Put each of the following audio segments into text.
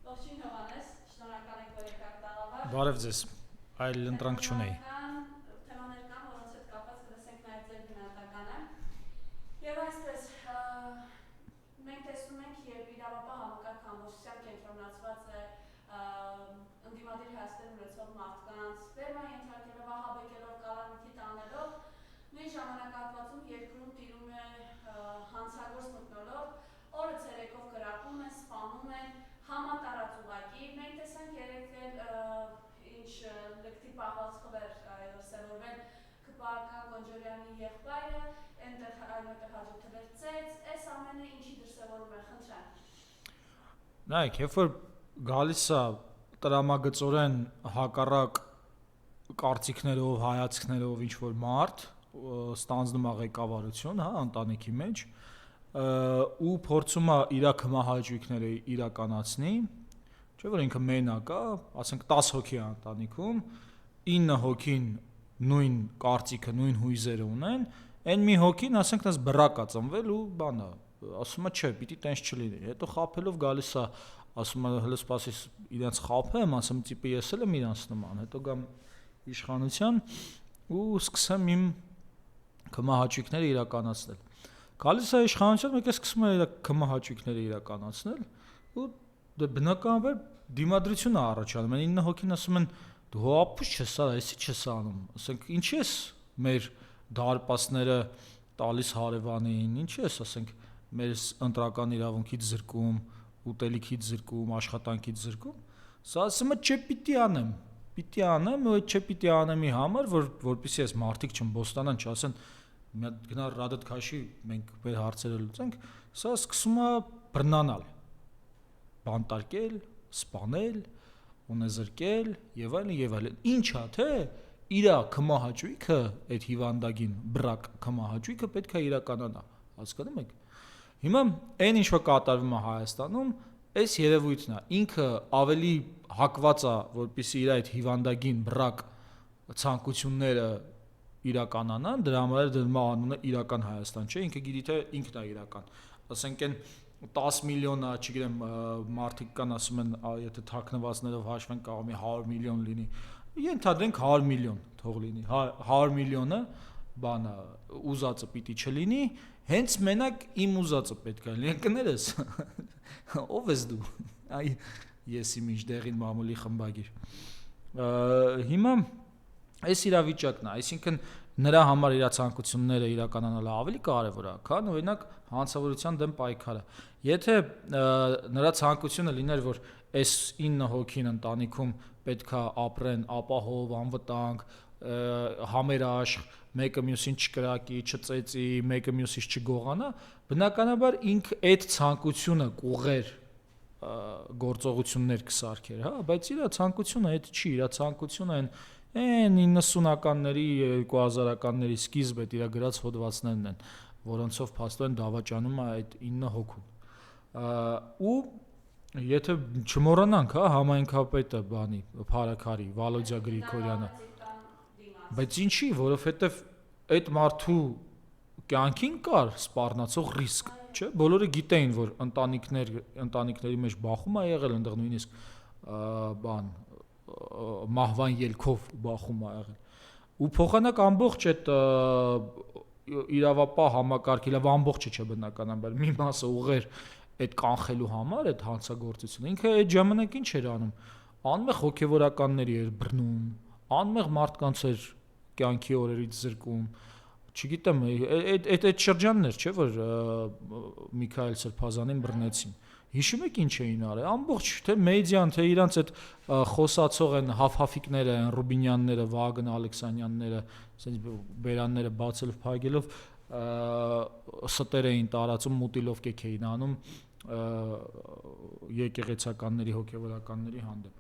Ողջույն Հովհաննես, շնորհակալ ենք, որ եկաք տաղավար։ Բարև ձեզ, այլ ընտրանք չունեի։ Թեմաներ կան, որոնց հետ կապված կլսենք նաև ձեր գնահատականը։ Եվ այսպես, մենք տեսնում ենք, երբ իրավապահ համակարգ ամբողջությամբ կենտրոնացված է ընդդիմադիր հայացքներ ունեցող մարդկանց, բերման ենթարկելով, ահաբեկելով, կալանքի տանելով, նույն ժամանակահատվածում երկրում տիրում է հանցագործ մթնոլորտ, օրը ցերեկով կրակում են, սպանում են, համատարած ուղղակի։ Մենք տեսանք երեկ ինչ լկտի պահվածքով էր սևորվել ԿՊԱ-ական Գոնջարյանի եղբայրը, այնտեղ այնուհետև հաջորդել էր ծեծ, այս ամենը ինչի դրսևորում է, խնդրեմ։ Նայեք, երբ որ գալիս է տրամագծորեն հակառակ կարծիքներով, հայացքներով ինչ որ մարդ, ստանձնում է ղեկավարություն, հա, ընտանիքի մեջ, ու փորձում է իր կմահաճույքները իրականացնի, չէ՞ որ ինքը մենակ է, ասենք 10 հոգի է ընտանիքում, 9 հոգին նույն կարծիքը, նույն հույզերը ունեն, այն մի հոգին, ասենք, դες բռակ է ծնվել ու բանը, ասում է, չէ, պիտի տենց չլինի, հետո խաբելով գալիս է, ասում է, հələ սպասի իրենց խաբեմ, ասում տիպը ես էլ եմ իրենց նման, հետո գամ իշխանության ու սկսեմ իմ կմահաճույքները իրականացնել։ Գալիս է իշխանության, մեկ է սկսում է իր կմահաճույքները իրականացնել ու բնականաբար դիմադրություն է առաջանում։ Այն 9 հոգին ասում են դու հոապուս չես արա, էսի չես անում։ Ասենք ինչի՞ ես մեր դարպասները տալիս հարևանին, ինչի՞ ես, ասենք, մեր ընտրական իրավունքից զրկում, ուտելիքից զրկում, աշխատանքից զրկում։ Սա ասում է չէ պիտի անեմ։ Պիտի անեմ, ու այդ չէ պիտի անեմի համար, որպեսզի այս մարդիկ չըմբոստանան, չասեն մի հատ գնա Ռադետ քաշի, մենք մեր հարցերը լուծենք, սա սկսում է բռնանալ, բանտարկել, սպանել, ունեզրկել եւ այլն եւ այլն։ Ինչա՞ թե իր կմահաճույքը, այդ հիվանդագին բռակ կմահաճույքը պետք է իրականանա, հասկանում եք։ Հիմա այն ինչ որ կատարվում է Հայաստանում, այս երևույթն է, ինքը ավելի հակված է, որպեսզի իր այդ հիվանդագին բռակ ցանկությունները իրականանան, դրա համար դրվում է անունը իրական Հայաստան, չէ՞, ինքը գիտի թե ինքն է իրական։ Ասենք այն 10 միլիոնը, չգիտեմ, մարդիկ կան ասում են, եթե թաքնվածներով հաշվեն կարող է 100 միլիոն լինի։ Ենթադրենք 100 միլիոն թող լինի, 100 միլիոնը բանը ուզածը պիտի չլինի, հենց մենակ իմ ուզածը պետք է լինի, կներես։ Ով ես դու։ Այ ես իմ ինչդեղին մամուլի խմբագիր։ Հիմա այս իրավիճակն է, այսինքն նրա համար իր ցանկությունները իրականանալը ավելի կարևոր է, քան օրինակ հանցավորության դեմ պայքարը։ Եթե նրա ցանկությունը լիներ, որ այս 9 հոգին ընտանիքում պետքա ապրեն ապահով, անվտանգ, համերաշխ, մեկը մյուսին չկրակի, չծեծի, մեկը մյուսից չգողանա, բնականաբար ինքը այդ ցանկությունը կուղեր գործողություններ կսարքեր, հա, բայց իր ցանկությունը այդ չի, իր ցանկությունը այն 90-ականների, 2000-ականների սկիզբը իր գրած հոդվածներն են, որոնցով փաստորեն դավաճանում է այդ 9 հոգուն։ Ու եթե չմոռանանք, հա, համայնքապետը բանի, Փարաքարի, Վալոդյա Գրիգորյանը, բայց ինչի, որովհետև այդ մարդու կյանքին կար սպառնացող ռիսկ, չէ՞, բոլորը գիտեին, որ ընտանիքների մեջ բախում է եղել, այնտեղ նույնիսկ բան մահվան ելքով բախում է եղել։ Ու փոխանակ ամբողջ այդ իրավապահ համակարգ, ամբողջը չէ բնականաբար, մի մասը ուղեր այդ կանխելու համար այդ հանցագործությունը։ Ինքը այդ ժամանակ ինչ էր անում։ Անմեղ հոգևորականների էր բռնում, անմեղ մարդկանց էր կյանքի օրերից զրկում, չգիտեմ, այդ շրջաններ, չէ՞ որ Միքայել Սրբազանին բռնեցին։ Հիշում եք ինչ էին արել։ Ամբողջ թե մեդիան, թե իրանց այդ խոսացող են հաֆհաֆիկները, են Ռուբինյանները, Վագն Ալեքսանյանները, ասենց բերանները բացելով փակելով ստեր էին տարածում, մուտիլովկեկ էին անում եկեղեցականների, հոգևորականների հանդեպ։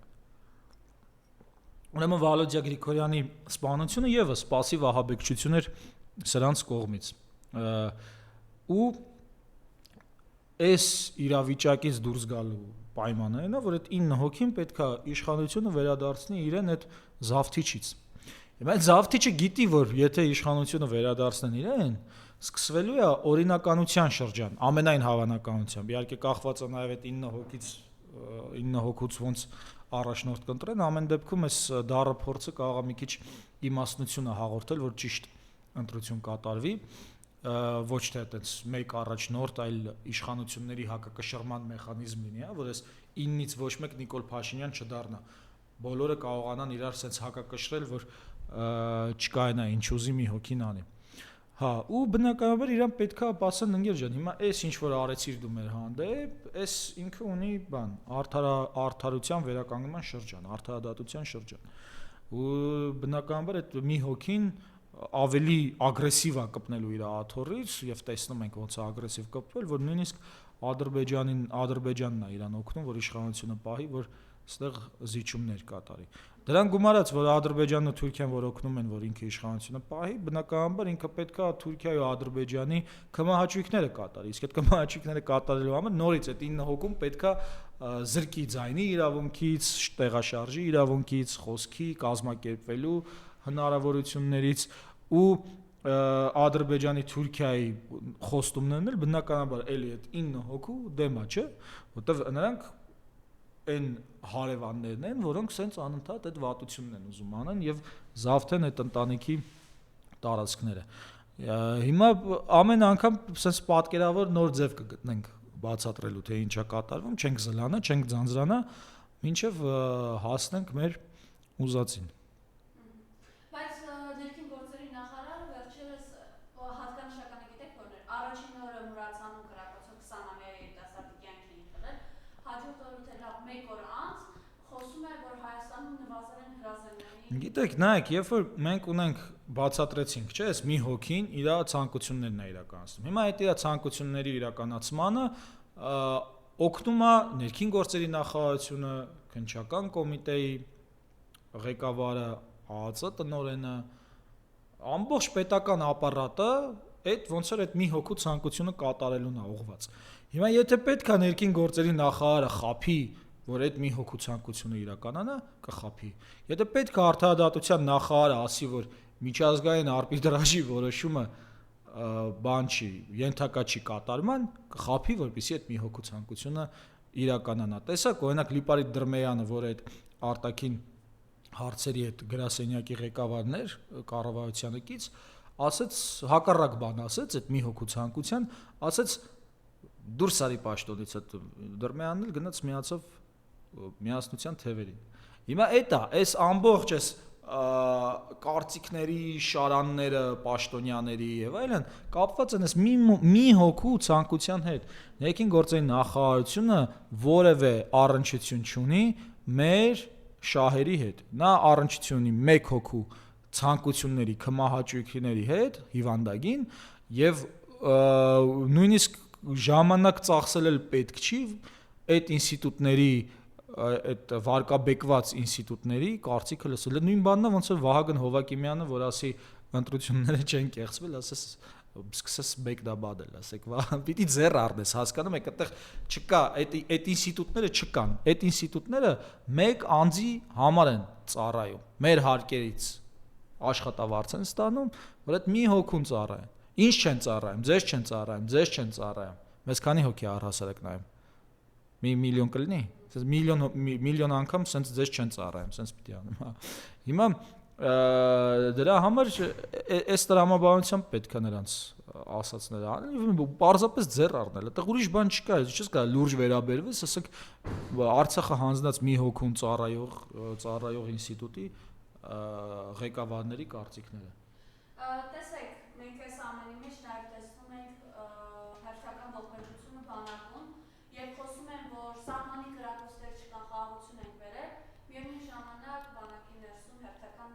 Ուրեմն Վալոդյա Գրիգորյանի սպանությունը եւս պասիվ ահաբեկչություն էր սրանց կողմից։ Ու այս իրավիճակից դուրս գալու պայմանը այն է, որ այդ 9 հոգին պետքա իշխանությունը վերադարձնի իրեն այդ զավթիչից։ Հիմա այդ զավթիչը գիտի, որ եթե իշխանությունը վերադարձնեն իրեն, սկսվելու է օրինականության շրջան, ամենայն հավանականությամբ։ Իհարկե կախված է նաև այդ 9 հոգից 9 հոգուց ոնց առաջնորդ կընտրեն, ամեն դեպքում այս դառը փորձը կարող է մի քիչ իմաստնությունը հաղորդել, որ ճիշտ ընտրություն կատարվի, ոչ թե այտենց մեկ առաջնորդ, այլ իշխանությունների հակակշռման մեխանիզմ լինի, որ այս 9-ից ոչ մեկ Նիկոլ Փաշինյան չդառնա։ Բոլորը կարողանան իրար sense հակակշռել, որ չկա այնա ինչ ուզի մի հոգին անի։ Հա, ու բնականաբար իրան պետքա ասեն ընկեր ջան, հիմա այս ինչ որ արեցիր դու մեր հանդեպ, այս ինքը ունի բան, արդարության վերականգնման շրջան, արդարադատության շրջան։ Ու բնականաբար այդ մի հոգին ավելի ագրեսիվ է կպնելու իր աթոռից եւ տեսնում ենք ոնց է ագրեսիվ կպվել, որ նույնիսկ Ադրբեջանն է իրան օգնում, որ իշխանությունը պահի, որ այստեղ զիջումներ կատարի։ Դրան գումարած, որ Ադրբեջանն ու Թուրքիան որ օգնում են, որ ինքը իշխանությունը պահի, բնականաբար ինքը պետքա Թուրքիայի ու Ադրբեջանի կմահաճույքները կատարի։ Իսկ այդ կմահաճույքները կատարելու համար նորից այդ 9 հոգում պետքա զրկի ձայնի իրավունքից, տեղաշարժի իրավունքից, խոսքի, կազմակերպվելու հնարավորություններից ու Ադրբեջանի Թուրքիայի խոստումներն էլ բնականաբար էլի այդ 9 հոգու դեմա չէ, որտեվ նրանք այն հարևաններն են, որոնք սենց անընդհատ այդ վատությունն են ուզում անեն եւ զավթեն այդ ընտանիքի տարածքները։ Հիմա ամեն անգամ սենց պատկերավոր նոր ձև կգտնենք բացատրելու թե ինչա կատարվում, չենք զլանա, չենք ձանձրանա, մինչեւ հասնենք մեր ուզածին։ Բայց ներքին գործերի նախարարը վերջերս հատկանշական է գիտեք որն էր, առաջին օրը Մուրացանում կրակոցով 20-ամյա երիտասարդի կյանքն էին խլել, հաջորդ օրը թե լավ 1 օր անց խոսում է, որ Հայաստանում նվազել են հրազենների։ Գիտեք, նայեք, երբ որ մենք ունենք բացատրեցինք, չէ՞, այս մի հոգին իր ցանկություններն է իրականացնում։ Հիմա այդ իր ցանկությունների իրականացմանը օգնում է ներքին գործերի նախարարությունը, քննչական կոմիտեի ղեկավարը, ԱԱԾ տնօրենը, ամբողջ պետական ապարատը այդ ոնց որ այդ մի հոգու ցանկությունը կատարելուն է ուղղված։ Հիմա եթե պետք է ներքին գործերի նախարարը խափի, որ այդ մի հոգու ցանկությունը իրականանա, կխափի։ Եթե պետք է արդարադատության նախարարը ասի, որ միջազգային արբիտրաժի որոշումը բան չի, ենթակա չի կատարման, կխափի, որպեսզի այդ մի հոգու ցանկությունը իրականանա։ Տեսակ, օրինակ Լիպարիտ Դրմեյանը, որ այդ արտաքին հարցերի այդ գրասենյակի ղեկավարն էր կառավարությանը կից, ասեց հակառակ բան ասեց այդ մի հոգու ցանկության, ասեց դուրս արի պաշտոնից այդ Դրմեյանն էլ գնաց միացավ միասնության թևերին։ Հիմա այս ամբողջ այս կարծիքների շարանները պաշտոնյաների եւ այլն կապված են այս մի հոգու ցանկության հետ։ Ներքին գործերի նախարարությունը որևէ առնչություն չունի մեր շահերի հետ։ Նա առնչություն ունի մեկ հոգու ցանկությունների կմահաճույքների հետ հիվանդագին եւ նույնիսկ ժամանակ ծախսել էլ պետք չի այդ ինստիտուտների այդ վարկաբեկված ինստիտուտների կարծիքը լսել։ Նույն բանն է ոնց որ Վահագն Հովակիմյանը, որ ասի ընտրությունները չեն կեղծվել, ասես սկսես բեկդաբադել, ասեք, պիտի ձեռ առնես, հասկանում եք, այդտեղ չկա, այդ ինստիտուտները չկան։ Այդ ինստիտուտները մեկ անձի համար են ծառայում։ Մեր հարկերից աշխատավարձ են ստանում, որ այդ մի հոգուն ծառայեն։ Ինչ չեն ծառայում, ձեզ չեն ծառայում, ձեզ չեն ծառայում։ Մեզ քանի հոգի առհասարակ նայում։ Մի միլիոն կլինի։ Ասես միլիոն անգամ սենց ձեզ չեն ծառայում, սենց պիտի անեմ, հա։ Հիմա դրա համար այս տրամաբանությամբ պետք է նրանց ասածները անել, պարզապես ձեռ առնել։ Այդտեղ ուրիշ բան չկա, չես կա լուրջ վերաբերվես, ասենք Արցախը հանձնած մի հոգուն ծառայող ինստիտուտի ղեկավարների կարծիքները։ Տեսեք, մենք այս ամենի մեջ նաև տեսնում ենք հերթական ողբերգությունը բանակում, երբ խոսում են, որ սահմանի կրակոցներ չկան, խաղաղություն ենք բերել, միևնույն ժամանակ բանակի ներսում հերթական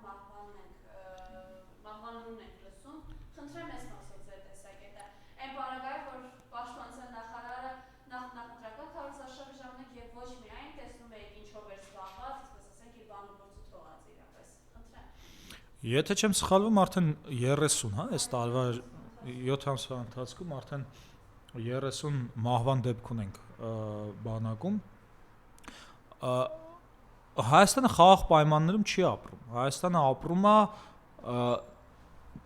մահվաններուն ենք լսում, խնդրեմ ես մասով ձեր տեսակետը, այն պարագայով, որ պաշտպանության նախարարը նախընտրական քարոզարշավի ժամանակ եւ ոչ միայն տեսնում եք ինչով էր զբաղված, այսպես ասենք իր բանուբորձը թողած իրապես, խնդրեմ։ Եթե չեմ սխալվում, արդեն 30, հա, այս տարվա 7 ամսվա ընթացքում արդեն 30 մահվան դեպք ունենք բանակում։ Հայաստանը խաղաղ պայմաններում չի ապրում։ Հայաստանը ապրում է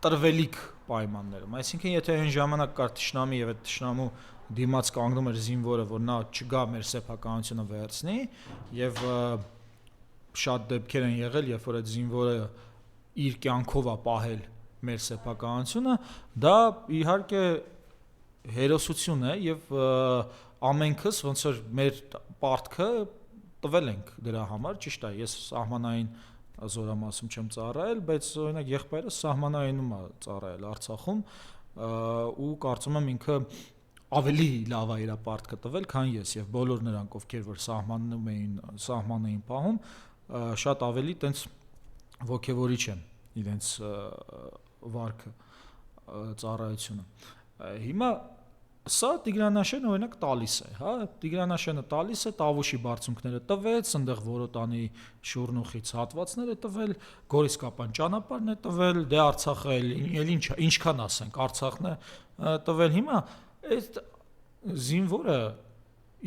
տրվելիք պայմաններում։ Այսինքն, եթե այն ժամանակ կար թշնամի եւ այդ թշնամու դիմաց կանգնում էր զինվորը, որ նա չգա մեր սեփականությունը վերցնի, եւ շատ դեպքեր են եղել, երբ որ այդ զինվորը իր կյանքով է պահել մեր սեփականությունը, դա իհարկե հերոսություն է եւ ամենքս ոնց որ մեր պարտքը տվել ենք դրա համար, ճիշտ է, ես սահմանային զորամասում չեմ ծառայել, բայց օրինակ եղբայրս սահմանայինում է ծառայել Արցախում ու կարծում եմ ինքը ավելի լավ է իր պարտքը տվել, քան ես եւ բոլոր նրանք, ովքեր որ սահմանը էին պահում, շատ ավելի տենց ոգևորիչ են իրենց վարքը ծառայությունը։ Հիմա սա Տիգրանաշենը օրինակ տալիս է, հա, Տիգրանաշենը տալիս է, Տավուշի բարձունքները տվեց, այնտեղ Որոտանի շուրնուխից հատվածներ է տվել, Գորիսկապան ճանապարհն է տվել, դե Արցախը էլ ինչքան ասենք, Արցախն է տվել։ Հիմա այդ զինվորը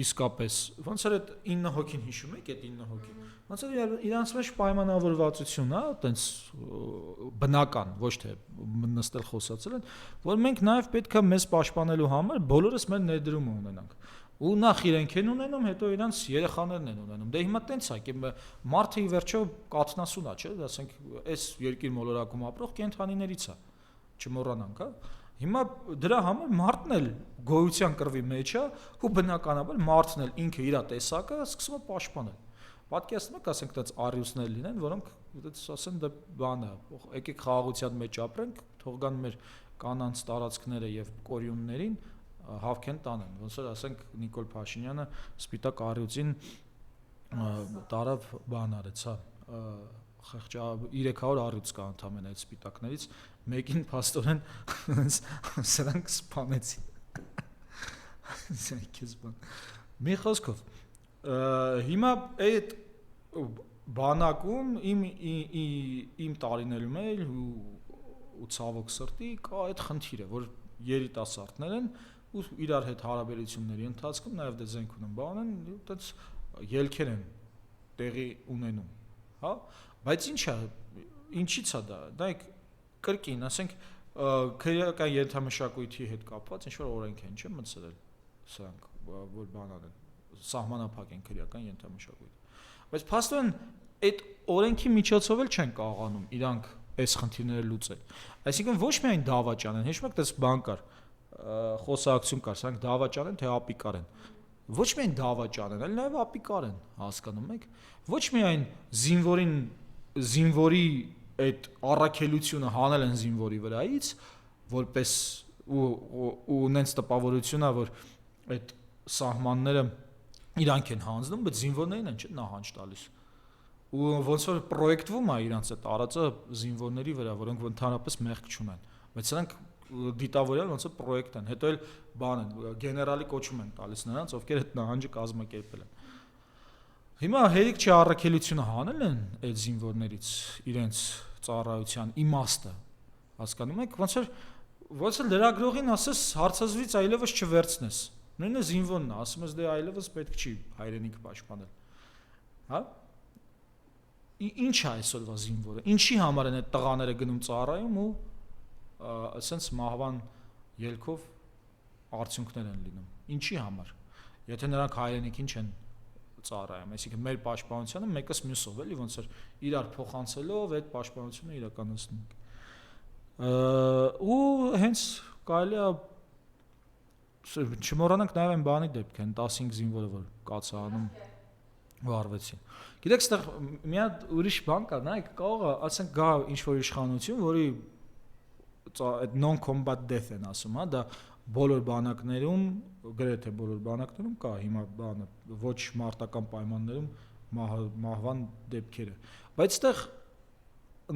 իսկապես ոնց էր այդ 9 հոգին հիշում եք այդ 9 հոգին ոնց էր իրանց մեջ պայմանավորվածություն, հա, այտենց բնական, ոչ թե նստել խոսացել են, որ մենք նաև պետք է մեզ պաշտպանելու համար բոլորս մեր ներդրումը ունենանք։ Ու նախ իրենք են ունենում, հետո իրանց երեխաներն են ունենում։ Դե հիմա տենց է, մարդը ի վերջո կաթնասուն է, չէ՞, ասենք, այս երկիր մոլորակում ապրող կենդանիներից է, չմոռանանք, հա։ Հիմա դրա համար մարդն էլ գոյության կռվի մեջ է, ու բնականաբար մարդն էլ ինքը իր տեսակը սկսում է պաշտպանել։ Պատկերացնում եք, ասենք, այդպես արիուսներ լինեն, որոնք այդպես ասեն, դա բան է, եկեք խաղաղության մեջ ապրենք, թող գան մեր կանանց տարածքները եւ կորյուններին հավքեն տանեն։ Ոնց որ ասենք Նիկոլ Փաշինյանը Սպիտակ առյուծին տարավ բան արեց, հա, 300 առյուծ կա ընդամենը այդ սպիտակներից, մեկին փաստորեն սրանք սպանեցին։ Զայքես բան։ Մի խոսքով, հիմա այդ բանակում իմ տարիներում էլ ու ցավոք սրտի կա այդ խնդիրը, որ երիտասարդներ են ու իրար հետ հարաբերությունների ընթացքում նաև դե զենք ունեն, բան են, այդպես ելքեր են տեղի ունենում, հա, բայց ինչի՞ց է դա, դա կրկին, ասենք, քրեական ենթամշակույթի հետ կապված ինչ որ օրենք են, չէ՞, մտցրել սրանք, որ բան անեն, սահմանափակ են քրեական ենթամշակույթը։ Բայց փաստորեն այդ օրենքի միջոցով էլ չեն կարողանում իրանք այս խնդիրները լուծել։ Այսինքն ոչ միայն դավաճան են, հիշում եք, դες բան կար, խոսակցություն կար, սրանք դավաճան են, թե ապիկար են։ Ոչ միայն դավաճան են, այլ նաև ապիկար են, հասկանում եք։ Ոչ միայն զինվորի այդ առաքելությունը հանել են զինվորի վրայից, որպես ու նենց տպավորություն է, որ այդ սահմանները իրանք են հանձնում, բայց զինվորներին են չէ նահանջ տալիս։ Ու ոնց որ պրոյեկտվում է իրանց այդ տարածը զինվորների վրա, որոնք ընդհանրապես մեղք չունեն, բայց սրանք դիտավորյալ ոնց որ պրոյեկտ են, հետո էլ բան են, գեներալի կոչում են տալիս նրանց, ովքեր այդ նահանջը կազմակերպել են։ Հիմա հերիք չի առաքելությունը հանել են այդ զինվորներից իրենց ծառայության իմաստը, հասկանում եք, ոնց որ լրագրողին ասես հարցազրույց այլևս չվերցնես, նույնը զինվորն է, ասում ես դե այլևս պետք չի հայրենիք պաշտպանել, հա։ Ինչ է այսօրվա զինվորը, ինչի համար են այդ տղաները գնում ծառայում ու ասենց մահվան ելքով արդյունքներ են լինում, ինչի համար, եթե նրանք հայրենիքին չեն ծառայում, այսինքն մեր պաշտպանությունը մեկս մյուսով էլի ոնց որ իրար փոխանցելով այդ պաշտպանությունը իրականացնում ենք։ Ու հենց կարելի է չմոռանանք նաև այն բանի դեպք են 15 զինվորը որ կացարանում վարվեցին։ Գիտեք, այստեղ մի հատ ուրիշ բան կա, նայեք, կարող է, ասենք գա ինչ-որ իշխանություն, որի այդ non-combat death են ասում, հա, դա բոլոր բանակներում, գրեթե բոլոր բանակներում կա հիմա բանը, ոչ մարտական պայմաններում մահվան դեպքերը։ Բայց այստեղ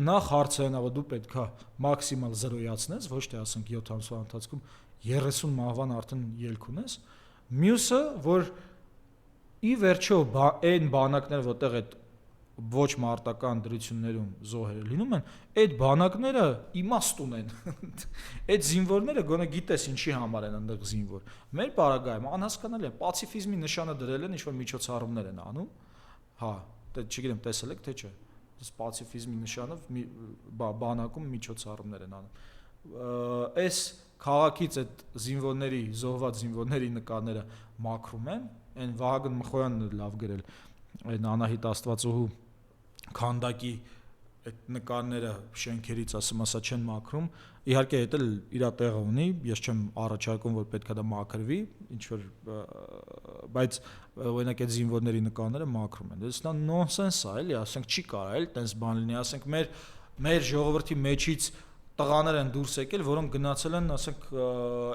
նախ հարցը այն է, որ դու պետք է մաքսիմալ զրոյացնես, ոչ թե ասենք 7 ամսվա ընթացքում 30 մահվան արդեն ելք ունես։ Մյուսը, որ ի վերջո այն բանակները, որտեղ այդ ոչ մարտական դրություններում զոհերը լինում են, այդ բանակները իմաստ ունեն։ Այդ զինվորները գոնե գիտես ինչի համար են այնտեղ զինվոր։ Մեր պարագայում անհասկանալի է, պացիֆիզմի նշանը դրել են, ինչ-որ միջոցառումներ են անում։ Հա, դե չգիտեմ, տեսել եք թե չէ։ Պացիֆիզմի նշանով բանակում միջոցառումներ են անում։ այս քաղաքից այդ զինվորների, զոհված զինվորների նկարները մաքրում են, այն Վահագն Մխոյանն է լավ գրել, այն Անահիտ Աստվածուհու քանդակի այդ նկարները շենքերից ասա չեն մաքրում, իհարկե դա էլ իր տեղը ունի, ես չեմ առաջարկում, որ պետք է դա մաքրվի, ինչ որ բայց օրինակ այդ զինվորների նկարները մաքրում են։ Դա նոնսենս է, էլի, ասենք չի կարա էլ տենց բան լինի, ասենք մեր ժողովրդի մեջից տղաներ են դուրս եկել, որոնք գնացել են, ասենք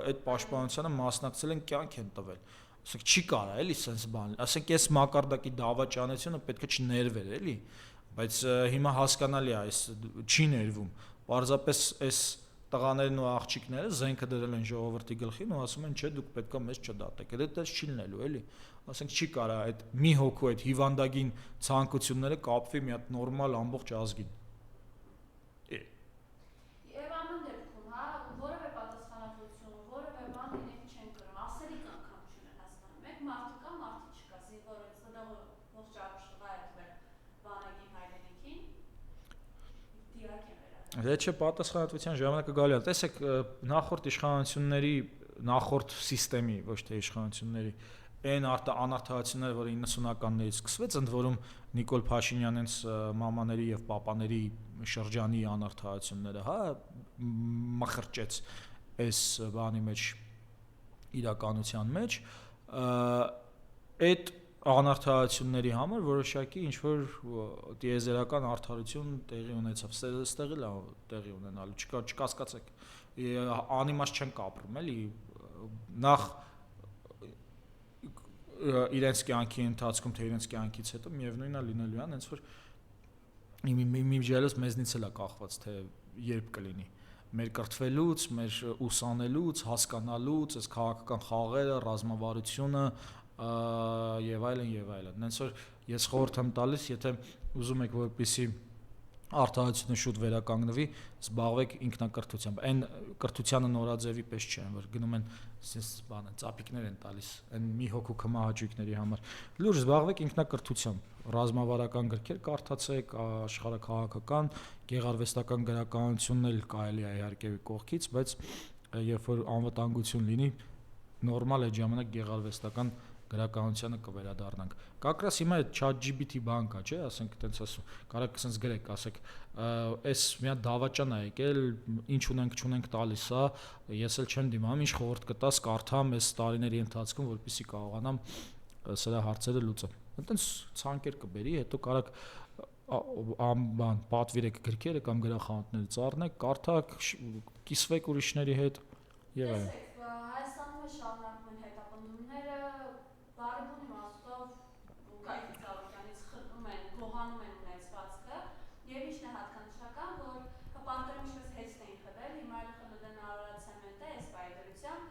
այդ պաշտպանությանը մասնակցել են, կյանք են տվել։ Ասենք չի կարա էլի sense բան։ Ասենք այս մակարդակի դավաճանությունը պետք է չներվեր էլի, բայց հիմա հասկանալի է, այս չի ներվում։ Պարզապես այս տղաներն ու աղջիկները զենքը դրել են ժողովրդի գլխին ու ասում են, չէ, դուք պետքա մեզ չդատեք։ Դա դες չի լինելու էլի։ Ասենք չի կարա այդ մի հոգու այդ հիվանդագին ցանկությունները կապվի մի հատ նորմալ ամբողջ ազգին։ Եվ ամեն դեպքում, հա, որևէ պատասխանատվություն, որևէ բան իրենք չեն կրում, ասելիք անգամ չունեն հասկանում։ Մեկ մարդը կա, մարդը չկա, զինվորը դա ողջ ապշտվա է դվել բանակին հայրենիքին, դիակ են վերադարձել։ Դա չէ պատասխանատվության ժամանակը գալու է։ Տեսեք, նախորդ իշխանությունների, նախորդ համակարգի, ոչ թե իշխանությունների այն անարդարությունները, որը 90-ականներից սկսվեց, ընդ որում Նիկոլ Փաշինյանենց մամաների եւ պապաների շրջանի անարդարությունները, հա, մխրճեց այս բանի մեջ իրականության մեջ, այդ անարդարությունների համար որոշակի ինչ որ դիեզերական արդարություն տեղի ունեցավ, ստեղ էլ տեղի ունենալու, չկասկածեք, անիմաստ չեն կապրում, էլի, նախ իրենց կյանքի ընթացքում թե իրենց կյանքից հետո միևնույնն է լինելու է, հենց որ իմիջիալս մեզնից էլ է կախված, թե երբ կլինի։ Մեր կրթվելուց, մեր ուսանելուց, հասկանալուց, այս քաղաքական խաղերը, ռազմավարությունը եւ այլն եւ այլն։ Հենց որ ես խորհուրդ եմ տալիս, եթե ուզում եք որպեսզի արդարությունը շուտ վերականգնվի, զբաղվեք ինքնակրթությամբ։ Այն կրթությանը նորաձևի պես չէ, որ գնում են sense բանը, ծապիկներ են տալիս, այն մի հոգու քմահաճույքների համար։ Լուրջ զբաղվեք ինքնակրթությամբ, ռազմավարական գրքեր կարդացեք, աշխարհաքաղաքական, գեղարվեստական գրականությունն էլ կարելի է իհարկե կողքից, բայց երբ որ անվտանգություն լինի, նորմալ է ժամանակ գեղարվեստական գրականությանը կվերադառնանք։ Կակրաս հիմա այդ ChatGPT բան կա, չէ, ասենք այտենց ասում, կարեք sense գրեք, ասեք, այս մի հատ դավաճան է եկել, ինչ ունենք, չունենք տալիս է, ես էլ չեմ դիմանում, ինչ խորհուրդ կտաս, կարդամ այս տարիների ընթացքում, որպեսզի կարողանամ սրա հարցերը լուծեմ։ Այտենց ցանկեր կբերի, հետո կարակ բան պատվիրեք գրքերը կամ գրախանութներից առնեք, կարդաք, կիսվեք ուրիշների հետ եւ այլն։ Հայաստանում է շարունակվում են հետապնդումները, բարեբուն իմաստով Գայթի Ծառուկյանից խլում են, գողանում են ունեցվածքը, եւ ինչն է հատկանշական, որ հպարտորեն ինչպես հեծն էին խլել, հիմա էլ ԽԼԴ-ն արարացեմենտ է այս բայդրությամբ,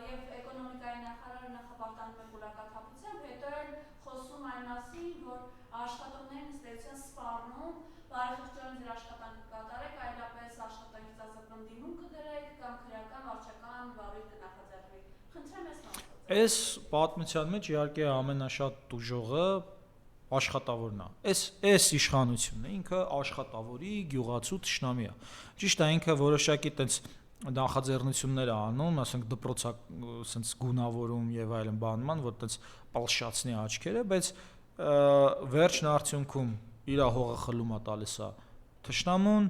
եւ էկոնոմիկայի նախարարը նախապարտանում է գուլակաթափությամբ, հետո էլ խոսում այն մասին, որ աշխատողներին ըստեյության սպառնում, բարեխղճորեն ձեր աշխատանքը կատարեք, այլապես աշխատանքից ազատման դիմում կգրեք կամ քրեական վարչական վավեր կնախաձեռնվի։ Խնդրեմ ես մասը։ Այս պատմության մեջ իհարկե ամենաշատ տուժողը աշխատավորն է։ Այս իշխանությունն է, ինքը աշխատավորի, գյուղացու թշնամի է։ Ճիշտ է, ինքը որոշակի տենց նախաձեռնություններ է անում, ասենք դպրոցա sense գունավորում եւ այլն բանման, որ տենց պալշացնի աչքերը, բայց վերջն արդյունքում իր հողը խլում է տալիս է թշնամուն,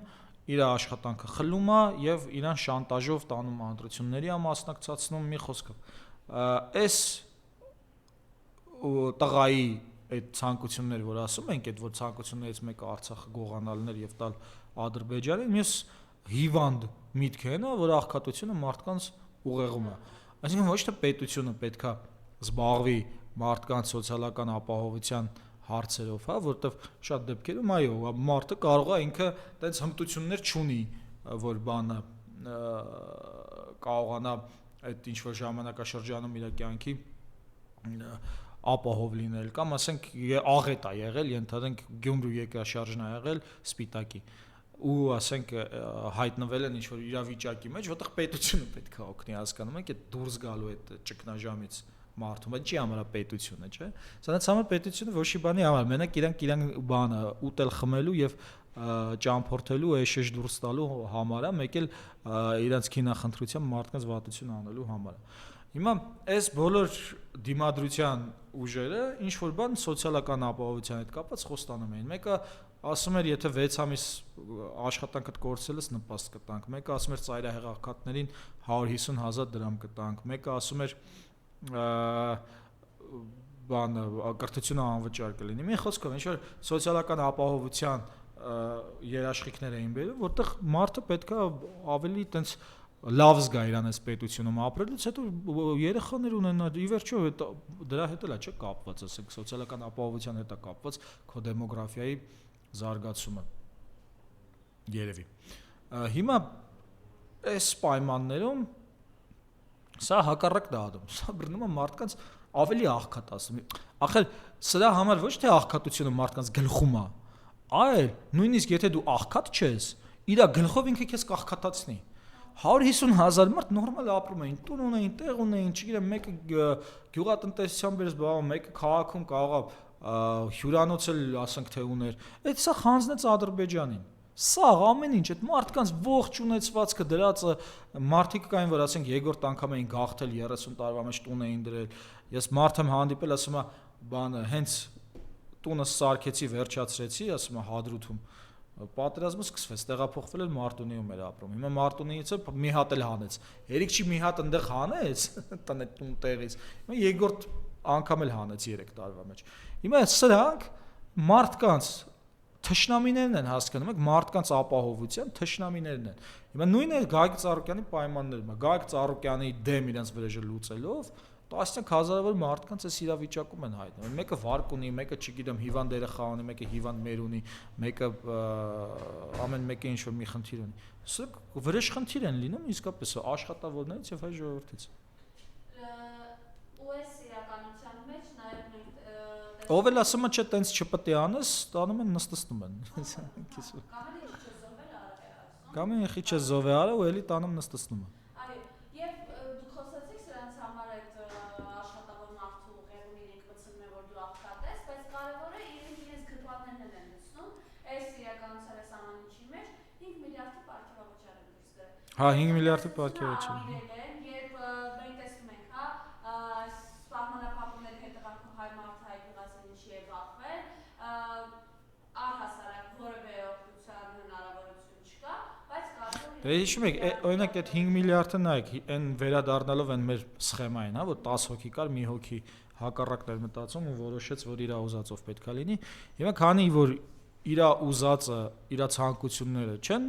իր աշխատանքը խլում է եւ իրան շանտաժով տանում անդրությունների է մասնակցացնում, մի խոսքով այս տղայի այդ ցանկություններ, որ ասում ենք, այդ որ ցանկություններից մեկը Արցախը գողանալն էր եւ տալ Ադրբեջանին, մյուս հիվանդ միտքը նա, որ աղքատությունը մարդկանց ուղեղում է։ Այսինքն ոչ թե պետությունը պետքա զբաղվի մարդկանց սոցիալական ապահովության հարցերով, հա, որտեվ շատ դեպքերում այո, մարդը կարող է ինքը այդպես հմտություններ չունի, որ բանը կարողանա այդ ինչ որ ժամանակաշրջանում իր կյանքի ապահով լինել կամ ասենք աղետ է եղել, ենթադրենք Գյումրու երկրաշարժն է եղել Սպիտակի ու ասենք հայտնվել են ինչ որ իրավիճակի մեջ, որտեղ պետությունը պետք է օգնի, հասկանում եք, այդ դուրս գալու այդ ճգնաժամից մարդու, բայց չի ամենա պետությունը, չէ։ Սրանց համար պետությունը ոչ մի բանի համար, մենակ իրենք բանը ուտել խմելու եւ ճամփորդելու, էշեշ դուրս տալու համար է, մեկ էլ իրենց քինախնդրությամբ մարդկանց վատություն անելու համար է։ Հիմա այս բոլոր դիմադրության ուժերը ինչ որ բան սոցիալական ապահովության հետ կապված խոստանում էին։ Մեկը ասում էր, եթե 6 ամիս աշխատանքդ կորցրելս նպաստ կտանք, մեկը ասում էր ծայրահեղ աղքատներին 150,000 դրամ կտանք, մեկը ասում էր կրթությունը անվճար կլինի։ Մի խոսքով ինչ որ սոցիալական ապահովության երաշխիքներ էին բերում, որտեղ մարդը պետքա ավելի տենց լավ զգա իրան այս պետությունում ապրելուց հետո երեխաներ ունենալ, ի վերջո դրա հետ էլ է չէ կապված, ասենք սոցիալական ապահովության հետ է կապված քո դեմոգրաֆիայի զարգացումը երևի։ Հիմա այս պայմաններում սա հակառակ դատում, սա բռնում է մարդկանց ավելի աղքատացնում։ Ախր սրա համար ոչ թե աղքատությունը մարդկանց գլխում է, այլ նույնիսկ եթե դու աղքատ չես, իր գլխով ինքը քեզ կաղքատացնի։ 150,000 մարդ նորմալ ապրում էին, տուն ունեին, տեղ ունեին, չգիտեմ, մեկը գյուղատնտեսությամբ էր զբաղվում, մեկը քաղաքում կարող հյուրանոց էլ ասենք թե ուներ։ Այդ սա խանձնեց Ադրբեջանին։ Սա ամեն ինչ, այդ մարդկանց ողջ ունեցվածքը դրածը մարդիկ կային, որ ասենք երկրորդ անգամ էին գաղթել 30 տարվա մեջ տուն էին դրել։ Ես մարդ եմ հանդիպել, ասում է, բանը, հենց տունը սարքեցի, վերջացրեցի, ասում է Հադրութում։ Պատերազմը սկսվեց, տեղափոխվել էլ Մարտունիում էր ապրում։ Հիմա Մարտունիից մի հատ էլ հանեց։ Երեք չի մի հատ այնտեղ հանեց, տուն տեղից։ Հիմա երկրորդ անգամ էլ հանեց 3 տարվա մեջ։ Հիմա սրանք մարդկանց թշնամիներն են, հասկանում եք, մարդկանց ապահովության թշնամիներն են։ Հիմա նույնն է Գագիկ Ծառուկյանի պայմաններում։ Գագիկ Ծառուկյանի դեմ իրենց վրեժը լուծելով տասնյակ հազարավոր մարդկանց այս իրավիճակում են հայտնվում։ Մեկը վարկ ունի, մեկը չգիտեմ հիվանդ երեխա ունի, մեկը հիվանդ մեր ունի, մեկը ամեն մեկը ինչ որ մի խնդիր ունի։ Սա վրեժ խնդիր են լինում իսկապես աշխատավորներից եւ հայ ժողովրդից։ Ու այս իրականության մեջ նաեւ մենք ով էլ ասում է չէ տենց չպետք է անես, տանում են նստեցնում են։ Կամ ეხի չէ զով է արա ու էլի տանում նստեցնում են։ Այո, եւ դուք խոսացիք սրանց համար այդ աշխատավոր մարդու ուղեղում իրենք մտցնում են, որ դու աղքատ ես, բայց կարևորը իրենց գրպաններն են լցնում, այս իրականության այս ամեն ինչի մեջ 5 միլիարդի պարգևավճար են դուրս գրել։ Հա 5 միլիարդի պարգևավճար։ Երբ մենք տեսնում ենք, հա, սպահմանապահների հետևանքով հայ մարդ հայ գնացել ինչի է վախվել, առհասարակ որևէ օգնության հնարավորություն չկա, բայց կարևորը Դե հիշում եք, օրինակ այդ 5 միլիարդը նայեք, այն վերադառնալով այն մեր սխեմային, հա, որ 10 հոգի կար, մի հոգի հակառակն էր մտածում ու որոշեց, որ իր ուզածով պետքա լինի։ Հիմա քանի որ իր ուզածը, իր ցանկությունները չեն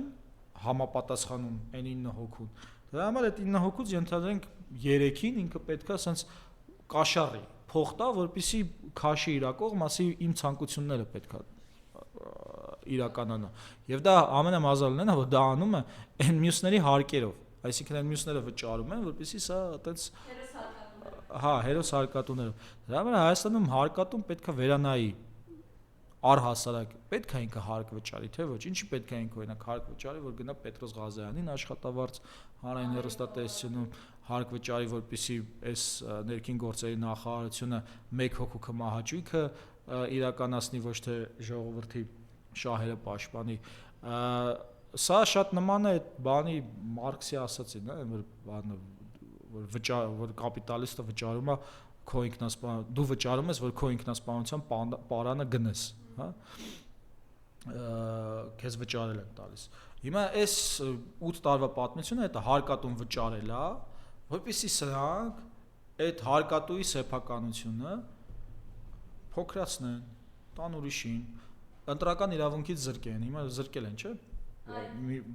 համապատասխանում այն 9 հոգուն, դրա համար այդ 9 հոգուց ենթադրենք 3-ին ինքը պետքա ասենց կաշառի, փող տա, որպեսզի քաշի իր կողմասի իմ ցանկությունները պետքա իրականանա։ Եվ դա ամենամազալն է, որ դա անում է այն մյուսների հարկերով, այսինքն այն մյուսները վճարում են, որպեսզի սա այդպես հա, հերոս հարկատուներով։ Դրա համար Հայաստանում հարկատուն պետքա վերանայի առհասարակ, պետքա ինքը հարկ վճարի, թե ոչ, ինչի պետքա ինքը օրինակ հարկ վճարի, որ գնա Պետրոս Ղազարյանին աշխատավարձ հանրային հեռուստատեսությունում հարկ վճարի, որպեսզի այս ներքին գործերի նախարարությունը մեկ հոգու կմահաճույքը իրականացնի, ոչ թե ժողովրդի շահերը պաշտպանի։ Սա շատ նման է այդ բանի Մարքսի ասածին, որ կապիտալիստը վճարում է քո ինքնասպան, դու վճարում ես, որ քո ինքնասպանության պարանը գնես, հա։ Քեզ վճարել են տալիս։ Հիմա այս 8 տարվա պատմությունը դա հարկատուն վճարել է, որպեսզի սրանք այդ հարկատուի սեփականությունը փոքրացնեն, տան ուրիշին, ընտրական իրավունքից զրկեն, հիմա զրկել են, չէ՞։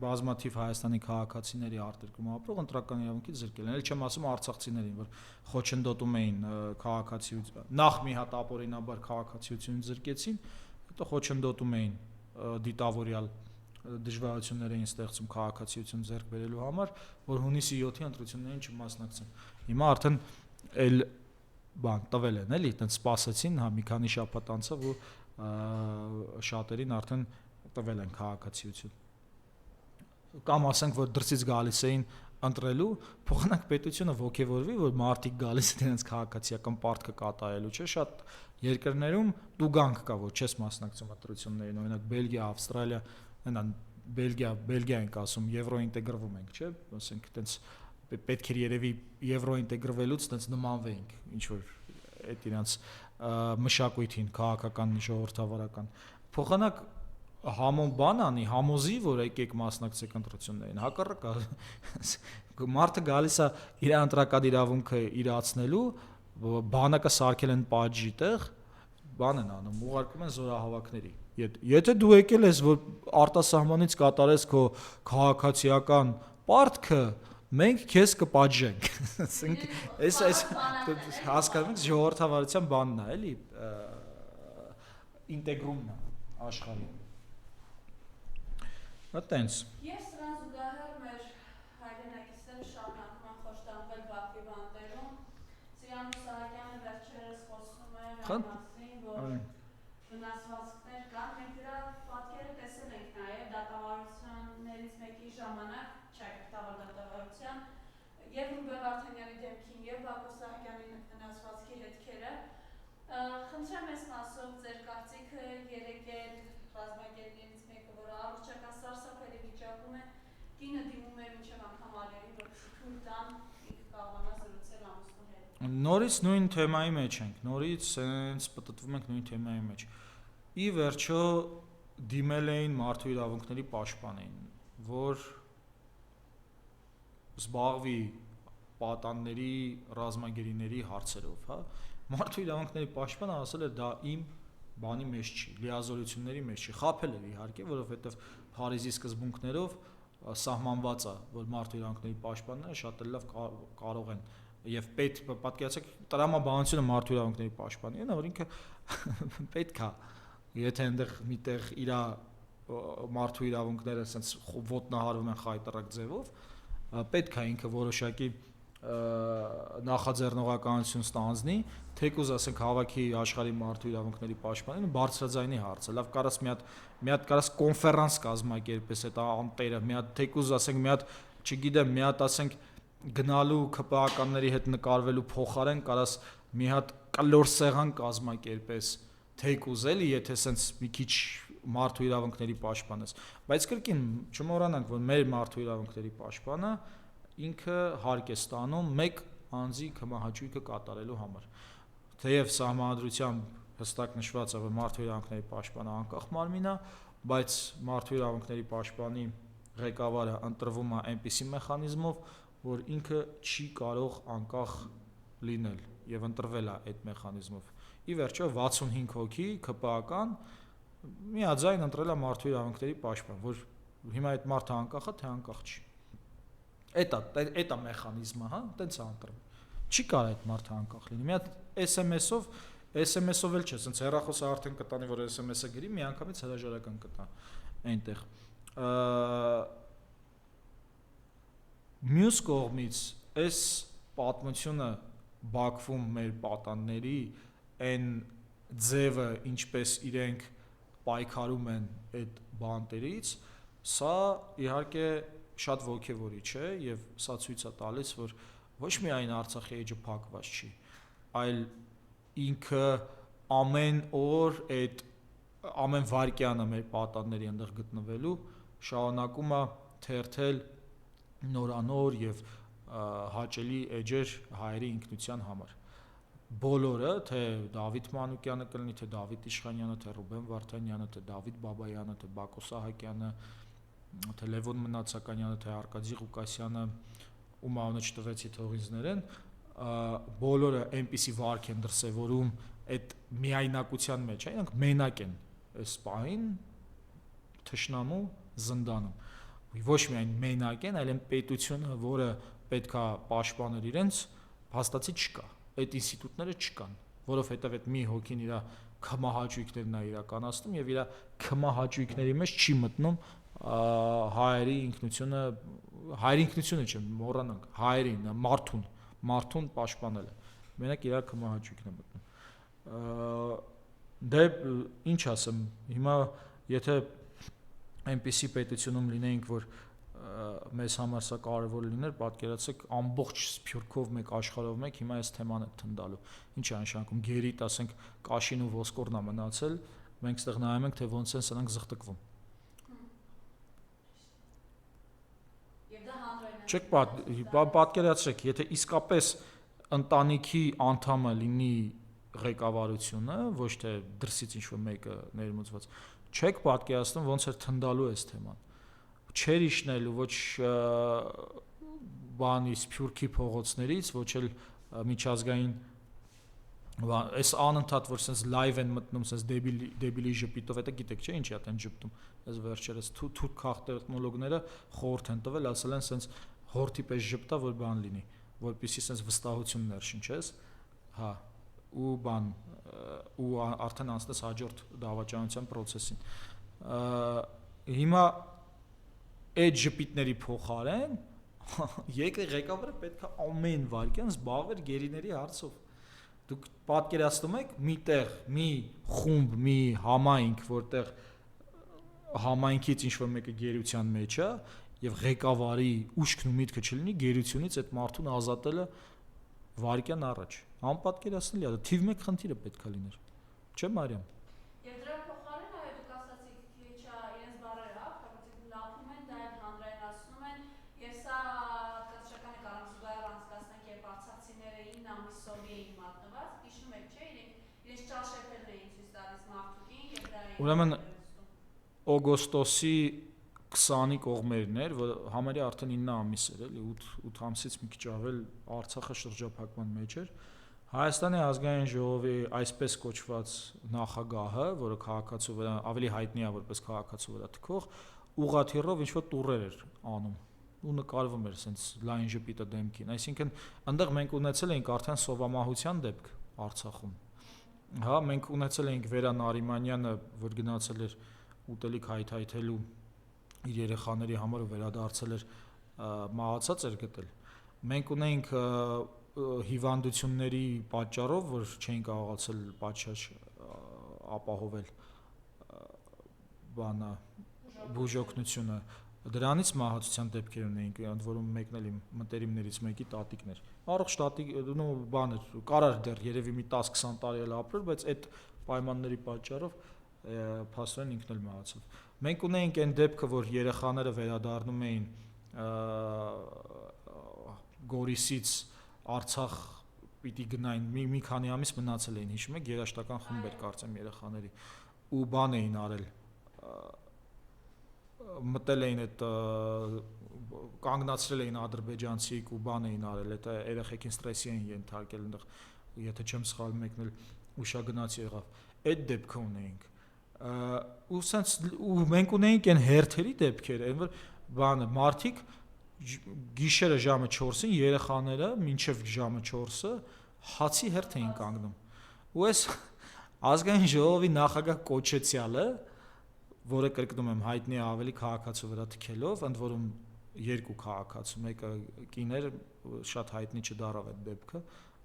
Բազմաթիվ Հայաստանի քաղաքացիների արտերկրում ապրող ընտրական իրավունքից զրկել են։ Էլ չեմ ասում արցախցիներին, որ խոչընդոտում էին քաղաքացիություն, նախ մի հատ ապօրինաբար քաղաքացիությունից զրկեցին, հետո խոչընդոտում էին դիտավորյալ դժվարություններ էին ստեղծում քաղաքացիություն ձեռք բերելու համար, որ հունիսի 7-ի ընտրություններին չմասնակցեն։ Հիմա արդեն էլ բան տվել են, էլի, այտենց սպասեցին, հա, մի քանի շաբաթ անցավ ու շատերին արդեն տվել են քաղաքացիություն։ Կամ ասենք, որ դրսից գալիս էին ընտրելու, փոխանակ պետությունը ողջևորվի, որ մարդիկ գալիս են իրենց քաղաքացիական պարտքը կատարելու, չէ՞, շատ երկրներում դուգանք կա, որ չես մասնակցում ընտրություններին, օրինակ Բելգիա, Ավստրալիա, այնան Բելգիա ենք ասում, եվրոինտեգրվում ենք, չէ՞, ասենք այտենց պետք է երևի եվրոինտեգրվելուց այտենց նմանվեինք, ինչ որ այդ իրանց մշակույթին, քաղաքական, ժողովրդավարական։ Փոխանակ բան անի, համոզի, որ եկեք մասնակցեք ընտրություններին, հակառակը մարդը գալիս է իր ընտրական իրավունքը իրացնելու, բանակը սարքել են պատժի տեղ, բան են անում, ուղարկում են զորահավաքների։ Եթե դու եկել ես, որ արտասահմանից կատարես քո քաղաքացիական պարտքը, մենք քեզ կպատժենք։ Ասենք, այս հասկանում եք ժողովրդավարության բանն է, էլի, ինտեգրումն է աշխարհին։ Այտենց։ Եվ սրան զուգահեռ մեր հայրենակիցները շարունակում են խոշտանգվել Բաքվի բանտերում։ Սիրան Մուսահակյանը վերջերս խոսում է այն մասին, որ վնասվածքներ կան, մենք դրա պատկերը տեսել ենք նաև դատավարություններից մեկի ժամանակ, չայքտավար դատավարության, և Ռուբեն Վարդանյանի դեմքին, և Բակո Սահակյանի վնասվածքի հետքերը։ Խնդրեմ այս մասով ձեր կարծիքը երեկել ռազմագերներից մեկը, որ առողջական սարսափելի վիճակում է, կինը դիմում է մինչև անգամ ալերին, որպեսզի թույլ տան ինքը կարողանա զրուցել ամուսնու հետ։ Նորից նույն թեմայի մեջ ենք, նորից սենց պտտվում ենք նույն թեմայի մեջ։ Ի վերջո դիմել էին մարդու իրավունքների պաշտպանին, որ զբաղվի պատանների, ռազմագերիների հարցերով, հա։ Մարդու իրավունքների պաշտպանը ասել էր դա իմ բանի մեջ չի, լիազորությունների մեջ չի, խաբել էր իհարկե, որովհետև Փարիզի սկզբունքներով սահմանված է, որ մարդու իրավունքների պաշտպանները շատ լավ կարող են եւ պատկերացեք տրամաբանությունը մարդու իրավունքների պաշտպանի է, որ ինքը պետք է, եթե այնտեղ միտեղ իր մարդու իրավունքները ասենց ոտնահարվում են խայտարակ ձևով, պետք է ինքը որոշակի նախաձեռնողականություն ստանձնի, թեկուզ ասենք հավաքի աշխարհի մարդու իրավունքների պաշտպանին բարձրաձայնի հարցը, լավ կարաս մի հատ կարաս կոնֆերանս կազմակերպես այդ անտերը, մի հատ թեկուզ ասենք մի հատ, չգիտեմ, մի հատ ասենք գնալու ԿՊԱ-ականների հետ նկարվելու փոխարեն կարաս մի հատ կլոր սեղան կազմակերպես, թեկուզ էլի, եթե սենց մի քիչ մարդու իրավունքների պաշտպան ես, բայց կրկին չմոռանանք, որ մեր մարդու իրավունքների պաշտպանը ինքը հարկ է ստանում մեկ անձի կմահաճույքը կատարելու համար։ Թեև սահմանադրությամբ հստակ նշված է, որ մարդու իրավունքների պաշտպանը անկախ մարմին է, բայց մարդու իրավունքների պաշտպանի ղեկավարը ընտրվում է այնպիսի մեխանիզմով, որ ինքը չի կարող անկախ լինել եւ ընտրվել է այդ մեխանիզմով։ Ի վերջո 65 հոգի ԿՊԱ-ական միաձայն ընտրել է մարդու իրավունքների պաշտպան, որ հիմա այդ մարդը անկախ է, թե անկախ չի։ Էտա մեխանիզմը, հա, տենց է ընտրվում։ Չի կարող այդ մարդը անկախ լինի։ Մի հատ SMS-ով էլ չէ, ասենց հեռախոսը արդեն կտանի, որ SMS-ը գրի, միանգամից հրաժարական կտա այնտեղ։ Մյուս կողմից այս պատմությունը Բաքվում մեր պատանների այն ձևը, ինչպես իրենք պայքարում են այդ բանտերից, սա իհարկե շատ ոգևորիչ է եւ սա ցույց է տալիս, որ ոչ միայն Արցախի էջը փակված չի, այլ ինքը ամեն օր այդ ամեն վայրկյանը մեր պատանների այնտեղ գտնվելու շարունակում է թերթել նորանոր եւ հաճելի էջեր հայերի ինքնության համար։ Բոլորը, թե Դավիթ Մանուկյանը կլինի, թե Դավիթ Իշխանյանը, թե Ռուբեն Վարդանյանը, թե Դավիթ Բաբայանը, թե Բակո Սահակյանը, թե Լևոն Մնացականյանը, թե Արկադի Ղուկասյանը, ում անունը չտվեցի թողինձներեն, բոլորը այնպիսի վարք են դրսևորում այդ միայնակության մեջ, այնք մենակ են այս պահին թշնամու զնդանում։ Ոչ միայն մենակ են, այլ այն պետությունը, որը պետքա պաշտպաներ իրենց, հաստատի չկա։ Այդ ինստիտուտները չկան, որովհետև այդ մի հոգին իր կմահաճույքներն է իրականացնում եւ իր կմահաճույքների մեջ չի մտնում հայերի ինքնությունը չէ, մոռանանք, հայերին, մարդուն պաշտպանելը։ Մենակ իր կմահաճույքն է մտնում։ Դե ինչ ասեմ, հիմա եթե այնպիսի պետությունում լինեինք, որ մեզ համար սա կարևոր լիներ, պատկերացրեք ամբողջ Սփյուռքով մեկ աշխարհով մեկ հիմա այս թեման է թնդալու։ Ինչ է նշանակում գերիտ, ասենք կաշին ու ոսկորն է մնացել, մենք ստեղ նայում ենք, թե ոնց են սրանք զղտկվում։ Չեք պատկերացրեք, եթե իսկապես ընտանիքի անդամը լինի ղեկավարությունը, ոչ թե դրսից ինչ-որ մեկը ներմուծված, չեք պատկերացնում ոնց է թնդալու այս թեման։ Չեր իջնել ոչ բանի Սփյուռքի փողոցներից, ոչ էլ միջազգային այս անընդհատ որ sense live են մտնում sense դեբիլի ժպիտով, դա գիտեք չէ՞ ինչի է այդեն ժպտում։ Այս վերջերս թուրք քաղտեխնոլոգները խորհուրդ են տվել, ասել են sense հորթի պես ժպտա, որ բան լինի, որպեսզի sense վստահություն ներշնչես, հա, ու բան ու արդեն անցնես հաջորդ դավաճանության process-ին։ Հիմա այդ ժպիտների փոխարեն եկե ղեկավարը պետք է ամեն վարքյան զբաղվեր գերիների հարցով։ Դուք պատկերացնում եք միտեղ մի խումբ, մի համայնք, որտեղ համայնքից ինչ-որ մեկը գերության մեջ է եւ ղեկավարի ուշքն ու միտքը չլինի գերությունից այդ մարդուն ազատելը վարքյան առաջ։ Անպատկերացնելի է, թիվ 1 խնդիրը պետք է լիներ։ Չէ՞ Մարիամ։ Եվ դրա փոխարեն այո դուք ասացիք քիչ իրենց բառերը, հա, փոխեցիք լափում են, դա էլ հանրայնացնում են, եւ սա կաթողիկոսական կարամզուգայով անցկացնենք, երբ արցախցիները 9 ամիսով էին մատնված, հիշում եք, չէ՞, իրենց ճաշեփելն էին ցույց տալիս մարդուկին եւ դա էին։ Ուրեմն օգոստոսի 20-ի կողմերն էր, որ համարյա արդեն 9 ամիս էր, էլի 8 ամսից մի քիչ ավել Արցախը շրջափակման մեջ էր։ Հայաստանի ազգային ժողովի այսպես կոչված նախագահը, որը քաղաքացու վրա ավելի հայտնի է որպես քաղաքացու վրա թքող, ուղղաթիռով ինչ-որ տուրեր էր անում ու նկարվում էր sense լայն ժպիտը դեմքին, այսինքն այնտեղ մենք ունեցել էինք արդեն սովամահության դեպք Արցախում։ Հա, մենք ունեցել էինք Վերա Նարիմանյանը, որ գնացել էր ուտելիք հայթայթելու իր երեխաների համար ու վերադարձել էր մահացած էր գտել։ Մենք ունենք հիվանդությունների պատճառով, որ չէին կարողացել պատշաճ ապահովել բանը բուժօգնությունը, դրանից մահացության դեպքեր ունենք, ընդ որում մեկն էլ իմ մտերիմներից մեկի տատիկն էր։ Առողջ տատիկ, նո բան էր, կարար դեռ երևի մի 10-20 տարի էլ ապրել, բայց այդ պայմանների պատճառով փաստորեն ինքն էլ մահացավ։ Մենք ունենք այն դեպքը, որ երեխաները վերադառնում էին Գորիսից Արցախ պիտի գնային, մի քանի ամիս մնացել էին, հիշում եք, երաժշտական խումբ էր կարծեմ երեխաների ու բան էին արել, մտել էին այդ կանգնացրել էին ադրբեջանցիք ու բան էին արել, այդ երեխեքին ստրեսի էին ենթարկել, այնտեղ եթե չեմ սխալվում մեկն էլ ուշագնաց եղավ։ Այդ դեպքը ունեինք։ Ու մենք ունեինք այն հերթերի դեպքեր, այն որ բանը մարդիկ գիշերը ժամը 4-ին երեխաները մինչև ժամը 4-ը հացի հերթ էին կանգնում։ Ու այս ազգային ժողովի նախագահ Կոչեցյալը, որը կրկնում եմ հայտնի է ավելի քաղաքացու վրա թքելով, ընդ որում երկու քաղաքացու, մեկը կին էր, շատ հայտնի չդարավ այդ դեպքը,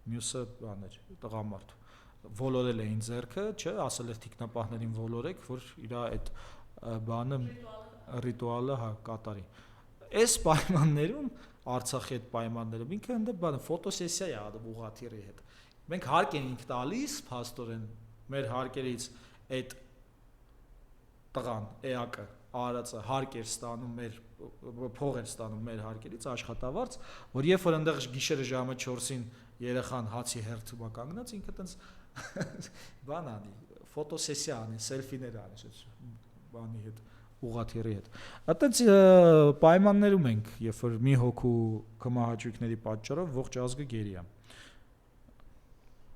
մյուսը բան էր, տղամարդ։ Ոլորել էին ձեռքը, չէ, ասել էր թիկնապահներին ոլորեք, որ իր այդ բանը ռիտուալը հա կատարի։ Այս պայմաններում Արցախի այդ պայմաններում ինքը ընդ բանը ֆոտոսեսիա է անում ուղղաթիռի հետ։ Մենք հարկ ենք տալիս փաստորեն մեր հարկերից այդ տղան էակը արածը հարկ էր ստանում մեր փող էր ստանում մեր հարկերից աշխատավարձ, որ երբ որ այնտեղ գիշերը ժամը 4-ին երեխան հացի հերթում կանգնած ինքը տենց բան անի, ֆոտոսեսիա անի, սելֆիներ անի, բանի հետ ուղղաթիռի հետ։ Այդտենց պայմաններում ենք, երբ որ մի հոգու կմահաճույքների պատճառով ողջ ազգը գերի է։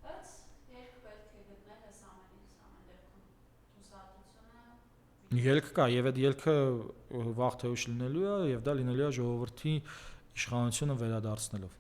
Բայց երբ պետք է գտնել այս ամեն դեպքում հուսահատությունը։ Ելք կա, եւ այդ ելքը վաղ թե ուշ լինելու է, եւ դա լինելու է ժողովրդի իշխանությունը վերադարձնելով։